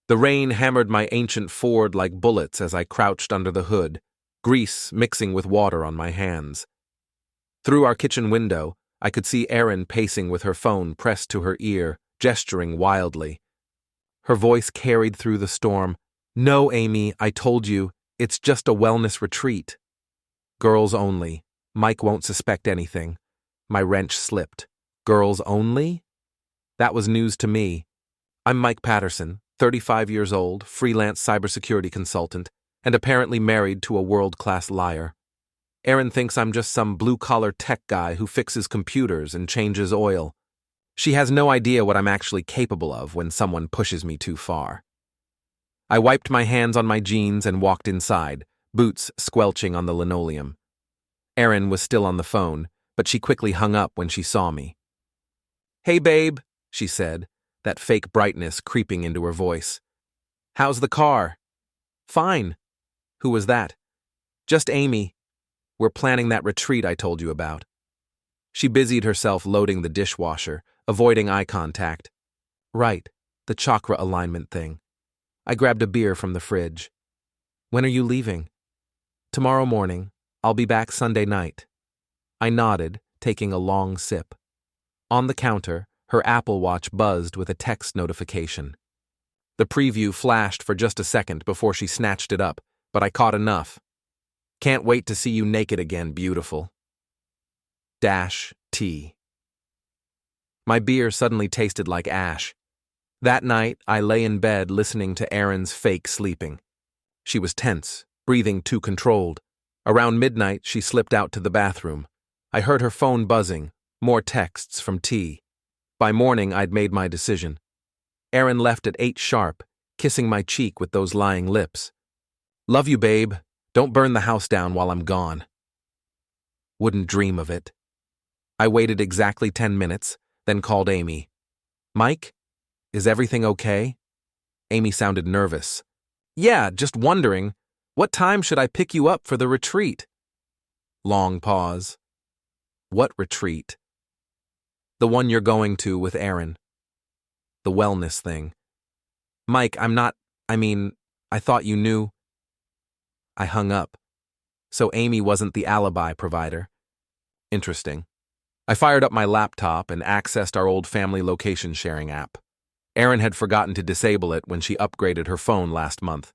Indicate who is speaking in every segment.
Speaker 1: The rain hammered my ancient Ford like bullets as I crouched under the hood, grease mixing with water on my hands. Through our kitchen window, I could see Erin pacing with her phone pressed to her ear, gesturing wildly. Her voice carried through the storm. "No, Amy, I told you, it's just a wellness retreat. Girls only. Mike won't suspect anything." My wrench slipped. Girls only? That was news to me. I'm Mike Patterson, 35 years old, freelance cybersecurity consultant, and apparently married to a world-class liar. Erin thinks I'm just some blue-collar tech guy who fixes computers and changes oil. She has no idea what I'm actually capable of when someone pushes me too far. I wiped my hands on my jeans and walked inside, boots squelching on the linoleum. Erin was still on the phone, but she quickly hung up when she saw me. "Hey, babe," she said, that fake brightness creeping into her voice. "How's the car?" "Fine." "Who was that?" "Just Amy. We're planning that retreat I told you about." She busied herself loading the dishwasher, avoiding eye contact. "Right, the chakra alignment thing." I grabbed a beer from the fridge. "When are you leaving?" "Tomorrow morning. I'll be back Sunday night." I nodded, taking a long sip. On the counter, her Apple Watch buzzed with a text notification. The preview flashed for just a second before she snatched it up, but I caught enough. "Can't wait to see you naked again, beautiful. T." My beer suddenly tasted like ash. That night, I lay in bed listening to Erin's fake sleeping. She was tense, breathing too controlled. Around midnight, she slipped out to the bathroom. I heard her phone buzzing, more texts from T. By morning, I'd made my decision. Erin left at 8 sharp, kissing my cheek with those lying lips. "Love you, babe. Don't burn the house down while I'm gone." Wouldn't dream of it. I waited exactly 10 minutes, then called Amy. "Mike, is everything okay?" Amy sounded nervous. "Yeah, just wondering. What time should I pick you up for the retreat?" Long pause. "What retreat?" "The one you're going to with Erin. The wellness thing." "Mike, I thought you knew." I hung up. So Amy wasn't the alibi provider. Interesting. I fired up my laptop and accessed our old family location sharing app. Erin had forgotten to disable it when she upgraded her phone last month.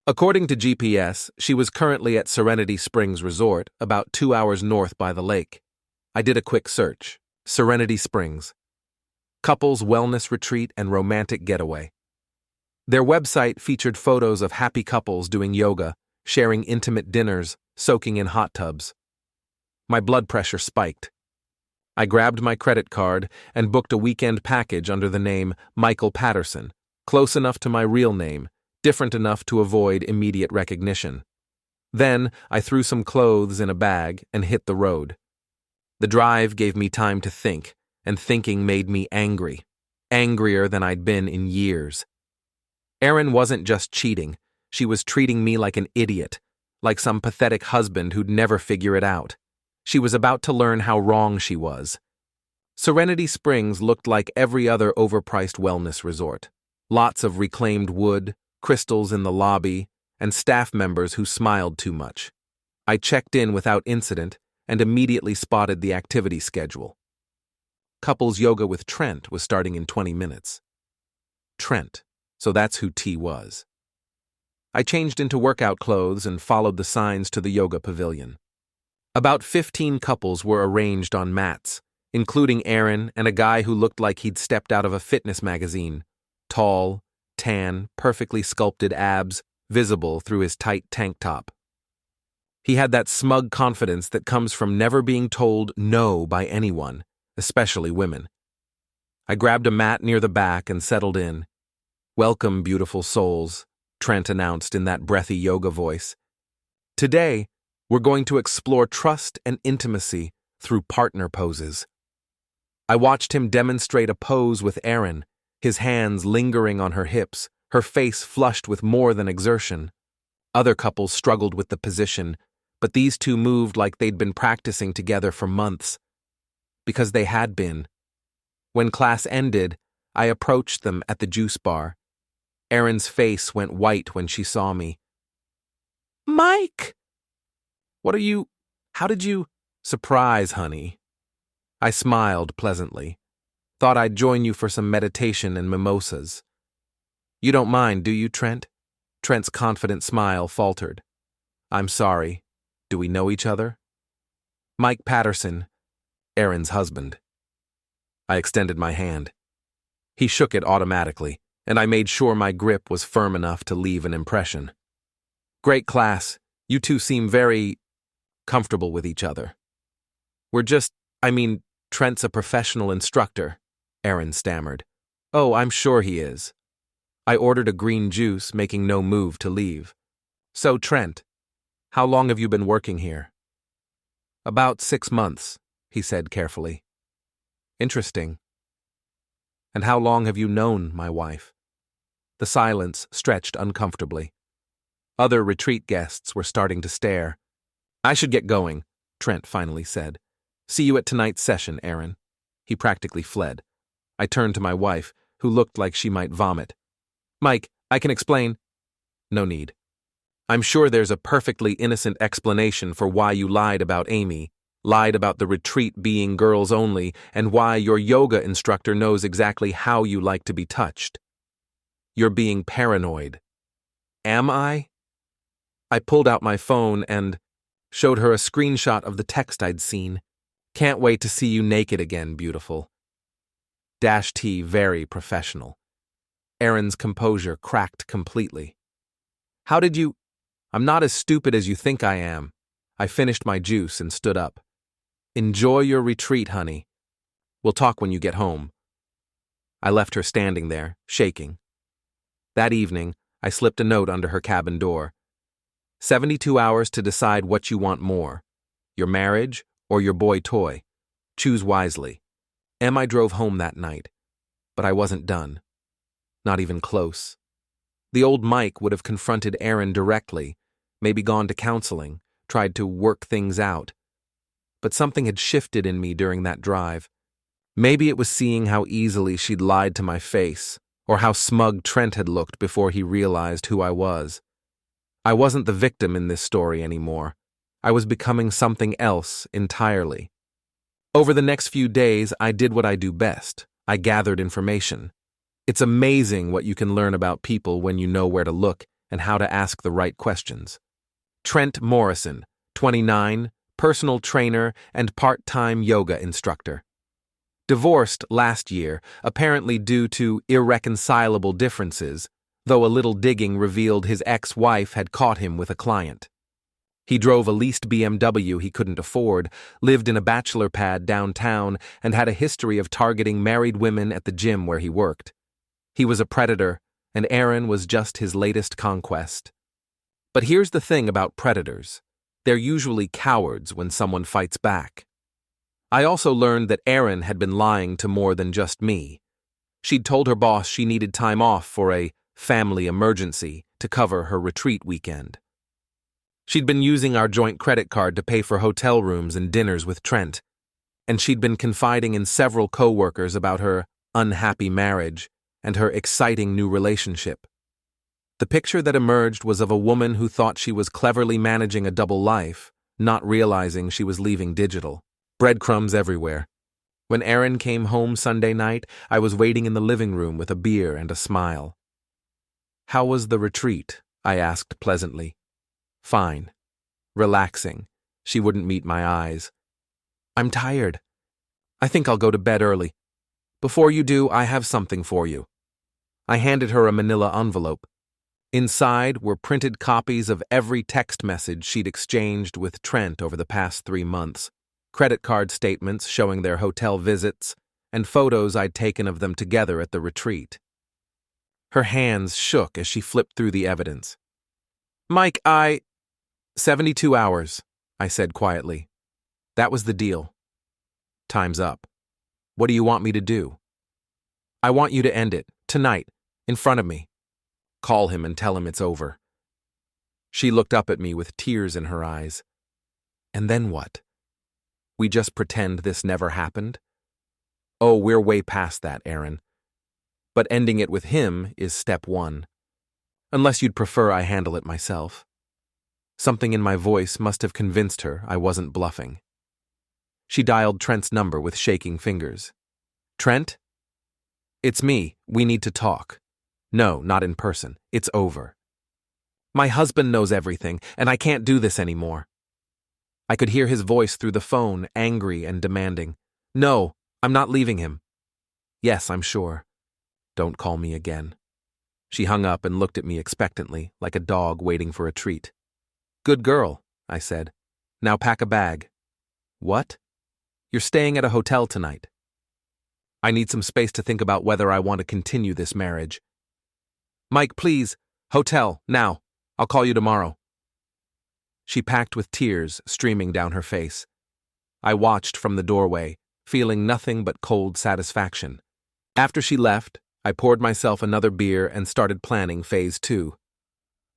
Speaker 1: According to GPS, she was currently at Serenity Springs Resort, about 2 hours north by the lake. I did a quick search. Serenity Springs. Couples wellness retreat and romantic getaway. Their website featured photos of happy couples doing yoga, sharing intimate dinners, soaking in hot tubs. My blood pressure spiked. I grabbed my credit card and booked a weekend package under the name Michael Patterson, close enough to my real name, different enough to avoid immediate recognition. Then I threw some clothes in a bag and hit the road. The drive gave me time to think, and thinking made me angry, angrier than I'd been in years. Erin wasn't just cheating, she was treating me like an idiot, like some pathetic husband who'd never figure it out. She was about to learn how wrong she was. Serenity Springs looked like every other overpriced wellness resort. Lots of reclaimed wood, crystals in the lobby, and staff members who smiled too much. I checked in without incident and immediately spotted the activity schedule. Couples yoga with Trent was starting in 20 minutes. Trent, so that's who T was. I changed into workout clothes and followed the signs to the yoga pavilion. About 15 couples were arranged on mats, including Erin and a guy who looked like he'd stepped out of a fitness magazine. Tall, tan, perfectly sculpted abs, visible through his tight tank top. He had that smug confidence that comes from never being told no by anyone, especially women. I grabbed a mat near the back and settled in. "Welcome, beautiful souls," Trent announced in that breathy yoga voice. "Today, we're going to explore trust and intimacy through partner poses." I watched him demonstrate a pose with Erin, his hands lingering on her hips, her face flushed with more than exertion. Other couples struggled with the position, but these two moved like they'd been practicing together for months. Because they had been. When class ended, I approached them at the juice bar. Erin's face went white when she saw me. Mike! How did you? Surprise, honey. I smiled pleasantly. Thought I'd join you for some meditation and mimosas. You don't mind, do you, Trent? Trent's confident smile faltered. I'm sorry. Do we know each other? Mike Patterson, Erin's husband. I extended my hand. He shook it automatically, and I made sure my grip was firm enough to leave an impression. Great class. You two seem very comfortable with each other. Trent's a professional instructor, Erin stammered. Oh, I'm sure he is. I ordered a green juice, making no move to leave. So, Trent, how long have you been working here? About 6 months, he said carefully. Interesting. And how long have you known my wife? The silence stretched uncomfortably. Other retreat guests were starting to stare. I should get going, Trent finally said. See you at tonight's session, Erin. He practically fled. I turned to my wife, who looked like she might vomit. Mike, I can explain. No need. I'm sure there's a perfectly innocent explanation for why you lied about Amy, lied about the retreat being girls only, and why your yoga instructor knows exactly how you like to be touched. You're being paranoid. Am I? I pulled out my phone and showed her a screenshot of the text I'd seen. Can't wait to see you naked again, beautiful. -T, very professional. Erin's composure cracked completely. How did you? I'm not as stupid as you think I am. I finished my juice and stood up. Enjoy your retreat, honey. We'll talk when you get home. I left her standing there, shaking. That evening, I slipped a note under her cabin door. 72 hours to decide what you want more, your marriage or your boy toy. Choose wisely. I drove home that night, but I wasn't done. Not even close. The old Mike would have confronted Erin directly, maybe gone to counseling, tried to work things out. But something had shifted in me during that drive. Maybe it was seeing how easily she'd lied to my face, or how smug Trent had looked before he realized who I was. I wasn't the victim in this story anymore. I was becoming something else entirely. Over the next few days, I did what I do best. I gathered information. It's amazing what you can learn about people when you know where to look and how to ask the right questions. Trent Morrison, 29, personal trainer and part-time yoga instructor. Divorced last year, apparently due to irreconcilable differences, though a little digging revealed his ex-wife had caught him with a client. He drove a leased BMW he couldn't afford, lived in a bachelor pad downtown, and had a history of targeting married women at the gym where he worked. He was a predator, and Erin was just his latest conquest. But here's the thing about predators. They're usually cowards when someone fights back. I also learned that Erin had been lying to more than just me. She'd told her boss she needed time off for a family emergency to cover her retreat weekend. She'd been using our joint credit card to pay for hotel rooms and dinners with Trent, and she'd been confiding in several co-workers about her unhappy marriage and her exciting new relationship. The picture that emerged was of a woman who thought she was cleverly managing a double life, not realizing she was leaving digital. Breadcrumbs everywhere. When Erin came home Sunday night, I was waiting in the living room with a beer and a smile. How was the retreat? I asked pleasantly. Fine. Relaxing. She wouldn't meet my eyes. I'm tired. I think I'll go to bed early. Before you do, I have something for you. I handed her a manila envelope. Inside were printed copies of every text message she'd exchanged with Trent over the past 3 months, credit card statements showing their hotel visits, and photos I'd taken of them together at the retreat. Her hands shook as she flipped through the evidence. Mike, 72 hours, I said quietly. That was the deal. Time's up. What do you want me to do? I want you to end it, tonight, in front of me. Call him and tell him it's over. She looked up at me with tears in her eyes. And then what? We just pretend this never happened? Oh, we're way past that, Erin. But ending it with him is step 1. Unless you'd prefer I handle it myself. Something in my voice must have convinced her I wasn't bluffing. She dialed Trent's number with shaking fingers. Trent? It's me. We need to talk. No, not in person. It's over. My husband knows everything, and I can't do this anymore. I could hear his voice through the phone, angry and demanding. No, I'm not leaving him. Yes, I'm sure. Don't call me again. She hung up and looked at me expectantly, like a dog waiting for a treat. Good girl, I said. Now pack a bag. What? You're staying at a hotel tonight. I need some space to think about whether I want to continue this marriage. Mike, please. Hotel, now. I'll call you tomorrow. She packed with tears streaming down her face. I watched from the doorway, feeling nothing but cold satisfaction. After she left, I poured myself another beer and started planning phase 2.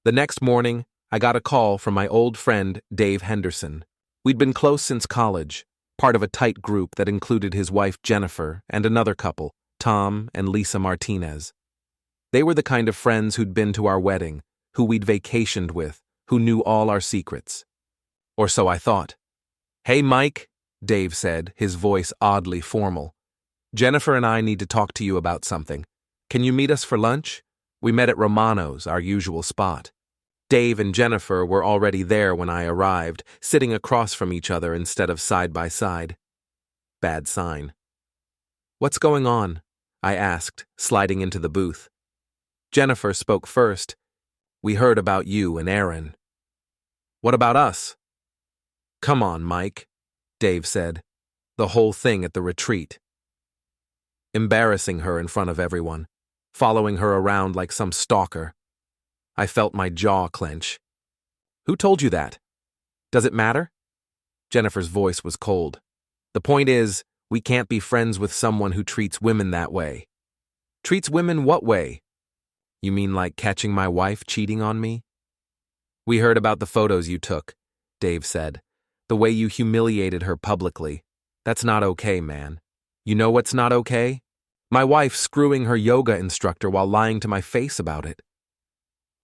Speaker 1: The next morning, I got a call from my old friend Dave Henderson. We'd been close since college, part of a tight group that included his wife Jennifer and another couple, Tom and Lisa Martinez. They were the kind of friends who'd been to our wedding, who we'd vacationed with, who knew all our secrets. Or so I thought. Hey, Mike, Dave said, his voice oddly formal. Jennifer and I need to talk to you about something. Can you meet us for lunch? We met at Romano's, our usual spot. Dave and Jennifer were already there when I arrived, sitting across from each other instead of side by side. Bad sign. What's going on? I asked, sliding into the booth. Jennifer spoke first. We heard about you and Aaron. What about us? Come on, Mike, Dave said. The whole thing at the retreat. Embarrassing her in front of everyone, following her around like some stalker. I felt my jaw clench. Who told you that? Does it matter? Jennifer's voice was cold. The point is, we can't be friends with someone who treats women that way. Treats women what way? You mean like catching my wife cheating on me? We heard about the photos you took, Dave said. The way you humiliated her publicly. That's not okay, man. You know what's not okay? My wife screwing her yoga instructor while lying to my face about it.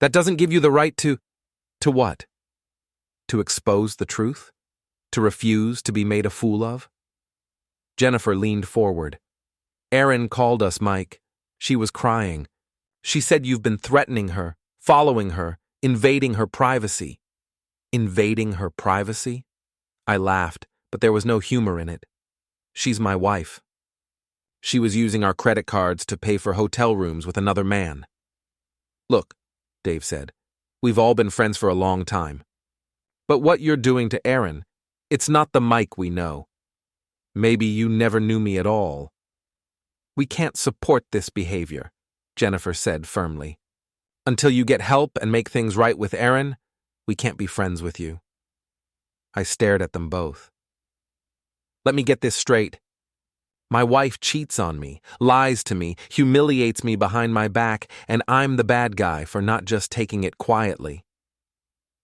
Speaker 1: That doesn't give you the right to what? To expose the truth? To refuse to be made a fool of? Jennifer leaned forward. Erin called us, Mike. She was crying. She said you've been threatening her, following her, invading her privacy. Invading her privacy? I laughed, but there was no humor in it. She's my wife. She was using our credit cards to pay for hotel rooms with another man. Look, Dave said, we've all been friends for a long time. But what you're doing to Aaron, it's not the Mike we know. Maybe you never knew me at all. We can't support this behavior, Jennifer said firmly. Until you get help and make things right with Aaron, we can't be friends with you. I stared at them both. Let me get this straight. My wife cheats on me, lies to me, humiliates me behind my back, and I'm the bad guy for not just taking it quietly.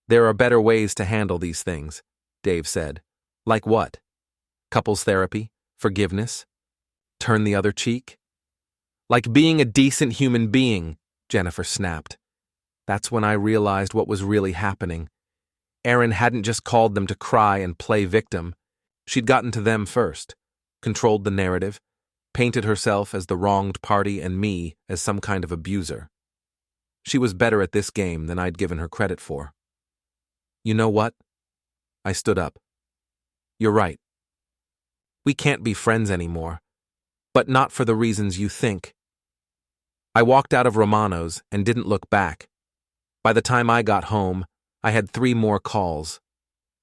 Speaker 1: There are better ways to handle these things, Dave said. Like what? Couples therapy? Forgiveness? Turn the other cheek? Like being a decent human being, Jennifer snapped. That's when I realized what was really happening. Erin hadn't just called them to cry and play victim. She'd gotten to them first. Controlled the narrative, painted herself as the wronged party and me as some kind of abuser. She was better at this game than I'd given her credit for. You know what? I stood up. You're right. We can't be friends anymore, but not for the reasons you think. I walked out of Romano's and didn't look back. By the time I got home, I had 3 more calls.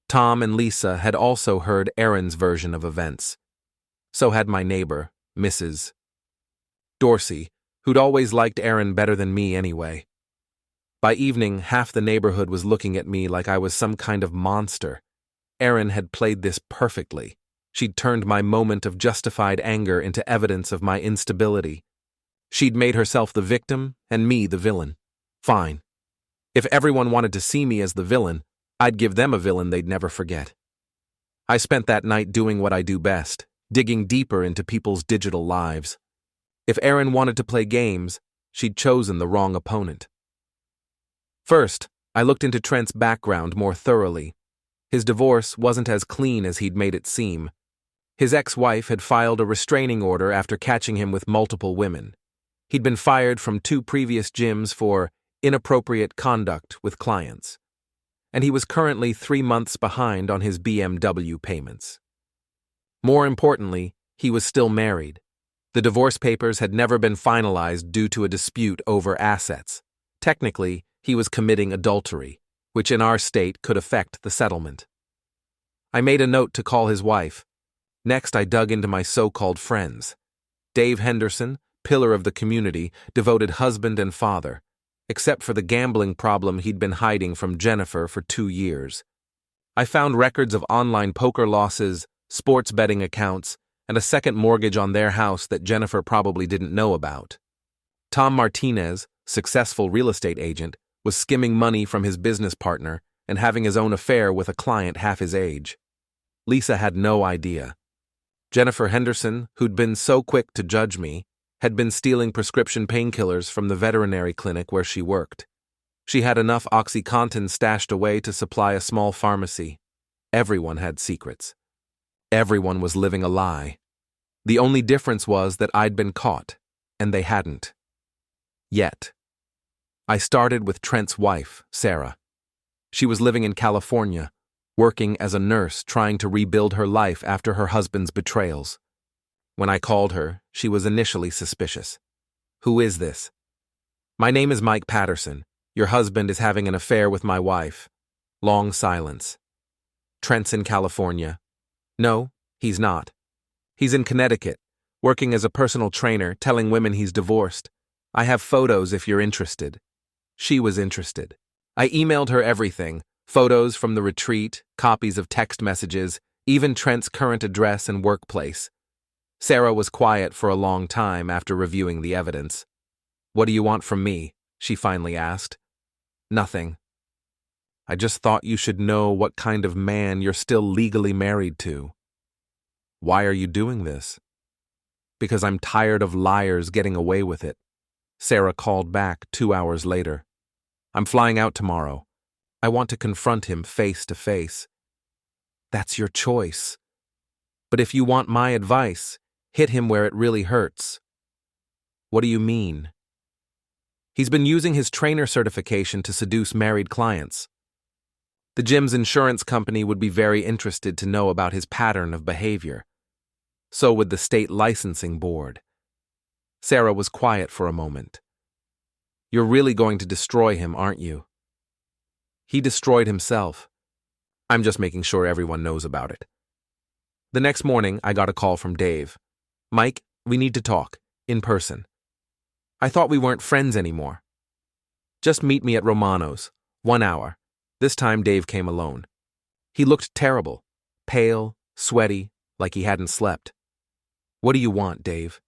Speaker 1: Tom and Lisa had also heard Erin's version of events. So had my neighbor, Mrs. Dorsey, who'd always liked Erin better than me anyway. By evening, half the neighborhood was looking at me like I was some kind of monster. Erin had played this perfectly. She'd turned my moment of justified anger into evidence of my instability. She'd made herself the victim and me the villain. Fine. If everyone wanted to see me as the villain, I'd give them a villain they'd never forget. I spent that night doing what I do best, digging deeper into people's digital lives. If Erin wanted to play games, she'd chosen the wrong opponent. First, I looked into Trent's background more thoroughly. His divorce wasn't as clean as he'd made it seem. His ex-wife had filed a restraining order after catching him with multiple women. He'd been fired from 2 previous gyms for inappropriate conduct with clients. And he was currently 3 months behind on his BMW payments. More importantly, he was still married. The divorce papers had never been finalized due to a dispute over assets. Technically, he was committing adultery, which in our state could affect the settlement. I made a note to call his wife. Next, I dug into my so-called friends. Dave Henderson, pillar of the community, devoted husband and father, except for the gambling problem he'd been hiding from Jennifer for 2 years. I found records of online poker losses, sports betting accounts, and a second mortgage on their house that Jennifer probably didn't know about. Tom Martinez, successful real estate agent, was skimming money from his business partner and having his own affair with a client half his age. Lisa had no idea. Jennifer Henderson, who'd been so quick to judge me, had been stealing prescription painkillers from the veterinary clinic where she worked. She had enough OxyContin stashed away to supply a small pharmacy. Everyone had secrets. Everyone was living a lie. The only difference was that I'd been caught, and they hadn't. Yet. I started with Trent's wife, Sarah. She was living in California, working as a nurse trying to rebuild her life after her husband's betrayals. When I called her, she was initially suspicious. "Who is this?" "My name is Mike Patterson. Your husband is having an affair with my wife." Long silence. "Trent's in California." "No, he's not. He's in Connecticut, working as a personal trainer, telling women he's divorced. I have photos if you're interested." She was interested. I emailed her everything, photos from the retreat, copies of text messages, even Trent's current address and workplace. Sarah was quiet for a long time after reviewing the evidence. "What do you want from me?" she finally asked. "Nothing. I just thought you should know what kind of man you're still legally married to." "Why are you doing this?" "Because I'm tired of liars getting away with it." Sarah called back 2 hours later. "I'm flying out tomorrow. I want to confront him face to face." "That's your choice. But if you want my advice, hit him where it really hurts." "What do you mean?" "He's been using his trainer certification to seduce married clients. The gym's insurance company would be very interested to know about his pattern of behavior. So would the state licensing board." Sarah was quiet for a moment. "You're really going to destroy him, aren't you?" "He destroyed himself. I'm just making sure everyone knows about it." The next morning, I got a call from Dave. "Mike, we need to talk, in person." "I thought we weren't friends anymore." "Just meet me at Romano's, 1 hour. This time Dave came alone. He looked terrible, pale, sweaty, like he hadn't slept. "What do you want, Dave?"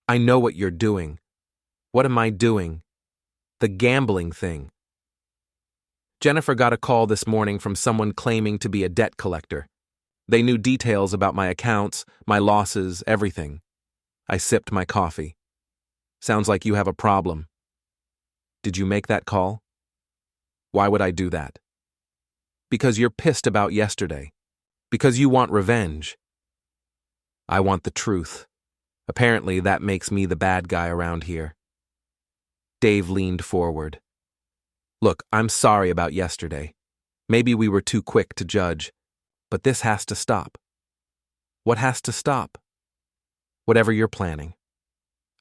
Speaker 1: "I know what you're doing." "What am I doing?" "The gambling thing." Jennifer got a call this morning from someone claiming to be a debt collector. They knew details about my accounts, my losses, everything. I sipped my coffee. "Sounds like you have a problem." "Did you make that call?" "Why would I do that?" "Because you're pissed about yesterday. Because you want revenge." "I want the truth. Apparently that makes me the bad guy around here." Dave leaned forward. "Look, I'm sorry about yesterday. Maybe we were too quick to judge. But this has to stop." "What has to stop?" "Whatever you're planning.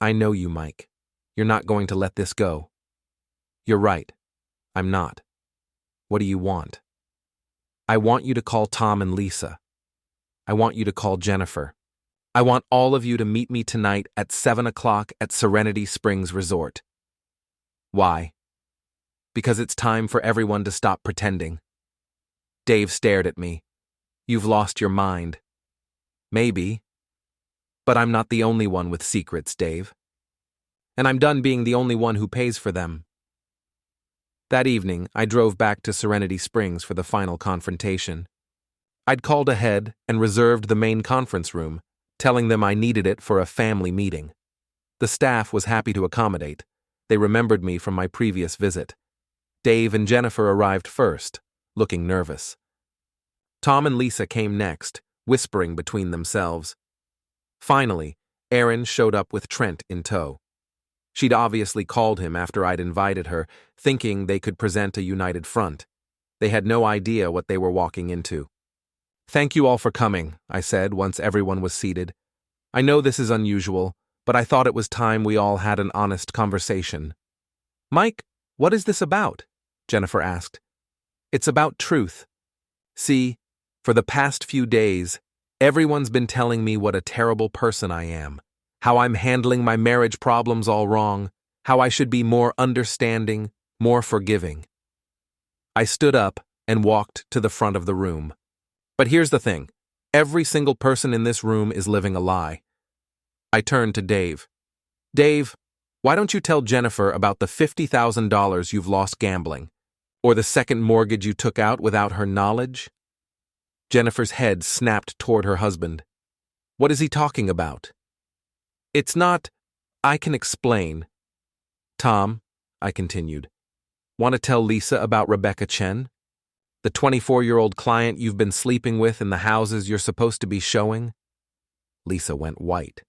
Speaker 1: I know you, Mike. You're not going to let this go." "You're right. I'm not. What do you want?" "I want you to call Tom and Lisa. I want you to call Jennifer. I want all of you to meet me tonight at 7 o'clock at Serenity Springs Resort." "Why?" "Because it's time for everyone to stop pretending." Dave stared at me. "You've lost your mind." "Maybe. But I'm not the only one with secrets, Dave. And I'm done being the only one who pays for them." That evening, I drove back to Serenity Springs for the final confrontation. I'd called ahead and reserved the main conference room, telling them I needed it for a family meeting. The staff was happy to accommodate. They remembered me from my previous visit. Dave and Jennifer arrived first, looking nervous. Tom and Lisa came next, whispering between themselves. Finally, Erin showed up with Trent in tow. She'd obviously called him after I'd invited her, thinking they could present a united front. They had no idea what they were walking into. "Thank you all for coming," I said once everyone was seated. "I know this is unusual, but I thought it was time we all had an honest conversation." "Mike, what is this about?" Jennifer asked. "It's about truth. See, for the past few days, everyone's been telling me what a terrible person I am, how I'm handling my marriage problems all wrong, how I should be more understanding, more forgiving." I stood up and walked to the front of the room. But here's the thing. Every single person in this room is living a lie. I turned to Dave. "Dave, why don't you tell Jennifer about the $50,000 you've lost gambling? Or the second mortgage you took out without her knowledge?" Jennifer's head snapped toward her husband. "What is he talking about?" "It's not. I can explain." "Tom," I continued, "want to tell Lisa about Rebecca Chen? The 24-year-old client you've been sleeping with in the houses you're supposed to be showing?" Lisa went white.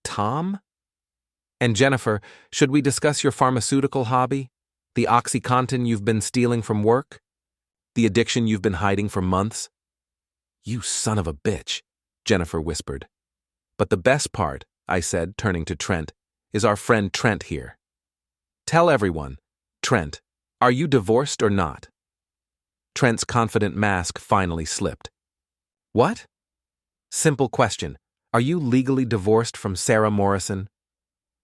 Speaker 1: "Tom? And Jennifer, should we discuss your pharmaceutical hobby? The OxyContin you've been stealing from work? The addiction you've been hiding for months?" "You son of a bitch," Jennifer whispered. "But the best part," I said, turning to Trent, "is our friend Trent here. Tell everyone, Trent, are you divorced or not?" Trent's confident mask finally slipped. "What?" "Simple question. Are you legally divorced from Sarah Morrison?"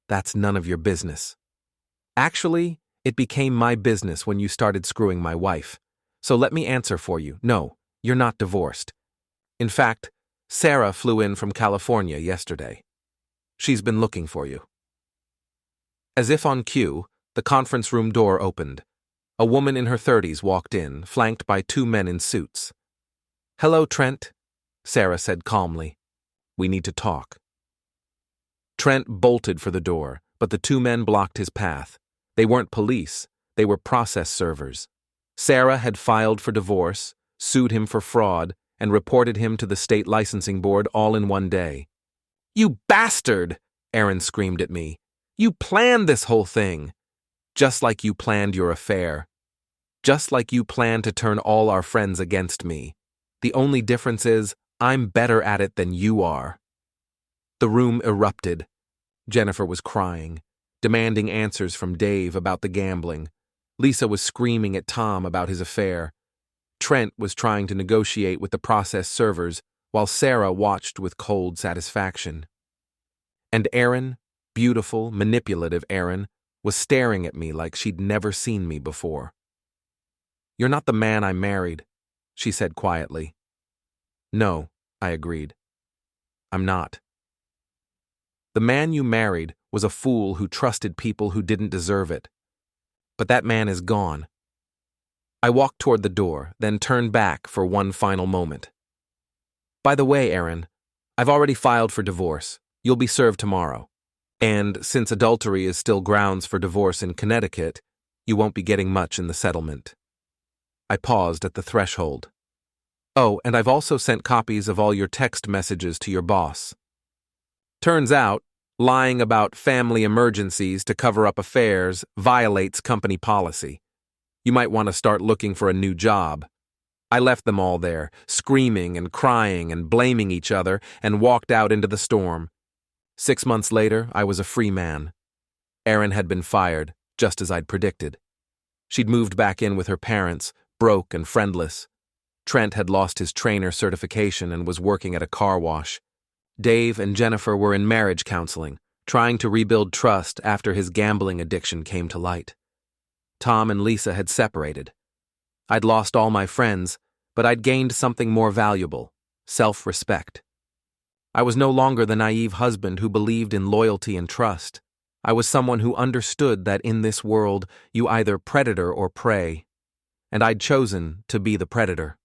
Speaker 1: "That's none of your business." "Actually, it became my business when you started screwing my wife. So let me answer for you. No, you're not divorced. In fact, Sarah flew in from California yesterday. She's been looking for you." As if on cue, the conference room door opened. A woman in her 30s walked in, flanked by two men in suits. "Hello, Trent," Sarah said calmly. "We need to talk." Trent bolted for the door, but the two men blocked his path. They weren't police, they were process servers. Sarah had filed for divorce, sued him for fraud, and reported him to the state licensing board all in one day. "You bastard!" Erin screamed at me. "You planned this whole thing. Just like you planned your affair. Just like you planned to turn all our friends against me. The only difference is, I'm better at it than you are." The room erupted. Jennifer was crying, demanding answers from Dave about the gambling. Lisa was screaming at Tom about his affair. Trent was trying to negotiate with the process servers, while Sarah watched with cold satisfaction. And Erin, beautiful, manipulative Erin, was staring at me like she'd never seen me before. "You're not the man I married," she said quietly. "No," I agreed. "I'm not. The man you married was a fool who trusted people who didn't deserve it. But that man is gone." I walked toward the door, then turned back for one final moment. "By the way, Erin, I've already filed for divorce. You'll be served tomorrow. And since adultery is still grounds for divorce in Connecticut, you won't be getting much in the settlement." I paused at the threshold. "Oh, and I've also sent copies of all your text messages to your boss. Turns out, lying about family emergencies to cover up affairs violates company policy. You might want to start looking for a new job." I left them all there, screaming and crying and blaming each other, and walked out into the storm. 6 months later, I was a free man. Erin had been fired, just as I'd predicted. She'd moved back in with her parents, broke and friendless. Trent had lost his trainer certification and was working at a car wash. Dave and Jennifer were in marriage counseling, trying to rebuild trust after his gambling addiction came to light. Tom and Lisa had separated. I'd lost all my friends, but I'd gained something more valuable: self-respect. I was no longer the naive husband who believed in loyalty and trust. I was someone who understood that in this world you either predator or prey. And I'd chosen to be the predator.